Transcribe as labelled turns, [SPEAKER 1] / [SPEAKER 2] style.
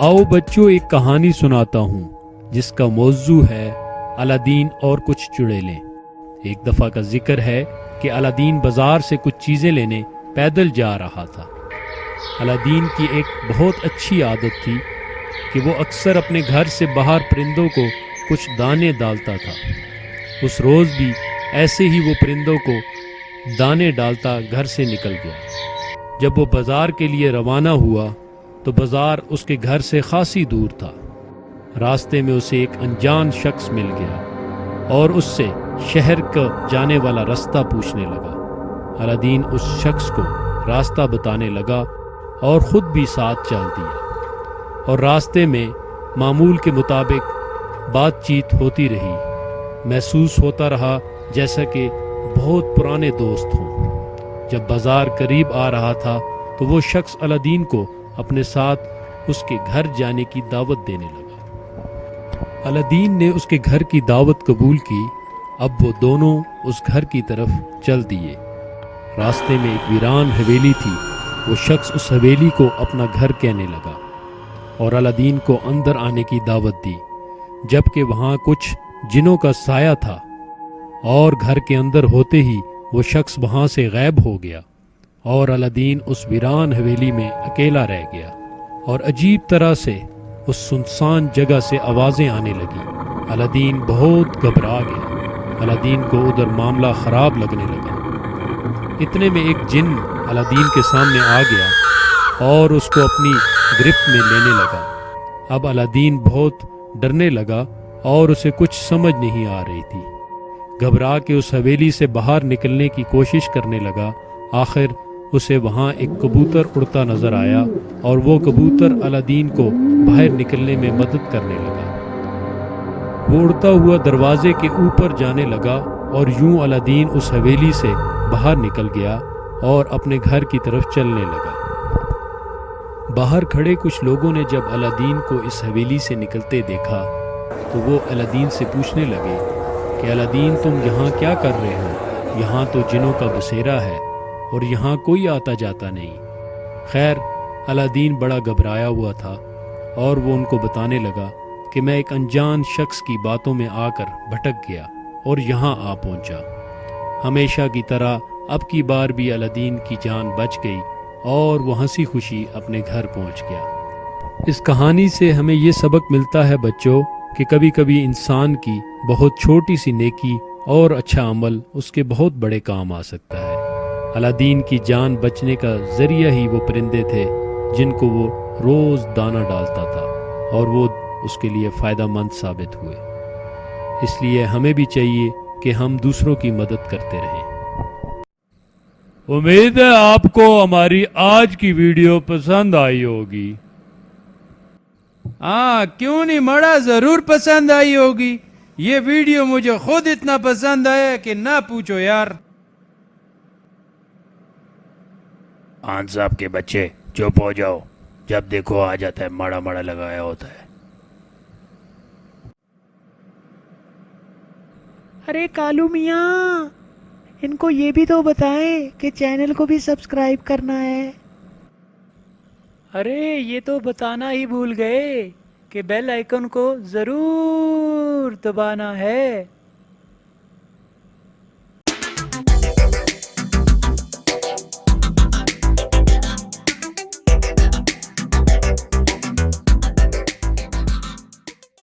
[SPEAKER 1] आओ बच्चों एक कहानी सुनाता हूँ जिसका मौजू है अलादीन और कुछ चुड़ैलें। एक दफ़ा का जिक्र है कि अलादीन बाजार से कुछ चीज़ें लेने पैदल जा रहा था। अलादीन की एक बहुत अच्छी आदत थी कि वो अक्सर अपने घर से बाहर परिंदों को कुछ दाने डालता था। उस रोज़ भी ऐसे ही वो परिंदों को दाने डालता घर से निकल गया। जब वो बाजार के लिए रवाना हुआ तो बाजार उसके घर से खासी दूर था। रास्ते में उसे एक अनजान शख्स मिल गया और उससे शहर का जाने वाला रास्ता पूछने लगा। अलादीन उस शख्स को रास्ता बताने लगा और ख़ुद भी साथ चल दिया और रास्ते में मामूल के मुताबिक बातचीत होती रही। महसूस होता रहा जैसा कि बहुत पुराने दोस्त हों। जब बाजार करीब आ रहा था तो वो शख्स अलादीन को अपने साथ उसके घर जाने की दावत देने लगा। अलादीन ने उसके घर की दावत कबूल की। अब वो दोनों उस घर की तरफ चल दिए। रास्ते में एक वीरान हवेली थी। वो शख्स उस हवेली को अपना घर कहने लगा और अलादीन को अंदर आने की दावत दी, जबकि वहाँ कुछ जिनों का साया था और घर के अंदर होते ही वो शख्स वहाँ से गायब हो गया और अलादीन उस वीरान हवेली में अकेला रह गया। और अजीब तरह से उस सुनसान जगह से आवाज़ें आने लगी। अलादीन बहुत घबरा गया। अलादीन को उधर मामला ख़राब लगने लगा। इतने में एक जिन अलादीन के सामने आ गया और उसको अपनी गिरफ्त में लेने लगा। अब अलादीन बहुत डरने लगा और उसे कुछ समझ नहीं आ रही थी। घबरा के उस हवेली से बाहर निकलने की कोशिश करने लगा। आखिर उसे वहाँ एक कबूतर उड़ता नजर आया और वो कबूतर अलादीन को बाहर निकलने में मदद करने लगा। वो उड़ता हुआ दरवाजे के ऊपर जाने लगा और यूं अलादीन उस हवेली से बाहर निकल गया और अपने घर की तरफ चलने लगा। बाहर खड़े कुछ लोगों ने जब अलादीन को इस हवेली से निकलते देखा तो वो अलादीन से पूछने लगे कि अलादीन तुम यहाँ क्या कर रहे हो? यहाँ तो जिनों का बसेरा है और यहाँ कोई आता जाता नहीं। खैर अलादीन बड़ा घबराया हुआ था और वो उनको बताने लगा कि मैं एक अनजान शख्स की बातों में आकर भटक गया और यहाँ आ पहुँचा। हमेशा की तरह अब की बार भी अलादीन की जान बच गई और वो हंसी खुशी अपने घर पहुँच गया। इस कहानी से हमें ये सबक मिलता है बच्चों कि कभी कभी इंसान की बहुत छोटी सी नेकी और अच्छा अमल उसके बहुत बड़े काम आ सकता है। अलादीन की जान बचने का जरिया ही वो परिंदे थे जिनको वो रोज दाना डालता था और वो उसके लिए फ़ायदा मंद साबित हुए। इसलिए हमें भी चाहिए कि हम दूसरों की मदद करते रहें। उम्मीद है आपको हमारी आज की वीडियो पसंद आई होगी।
[SPEAKER 2] हाँ, क्यों नहीं मड़ा, जरूर पसंद आई होगी। ये वीडियो मुझे खुद इतना पसंद आया कि ना पूछो यार।
[SPEAKER 3] खान साहब के बच्चे चुप हो जाओ। जब देखो आ जाता है, माड़ा माड़ा लगाया होता है।
[SPEAKER 4] अरे कालू मियाँ, इनको ये भी तो बताएं कि चैनल को भी सब्सक्राइब करना है। अरे ये तो बताना ही भूल गए कि बेल आइकन को ज़रूर दबाना है।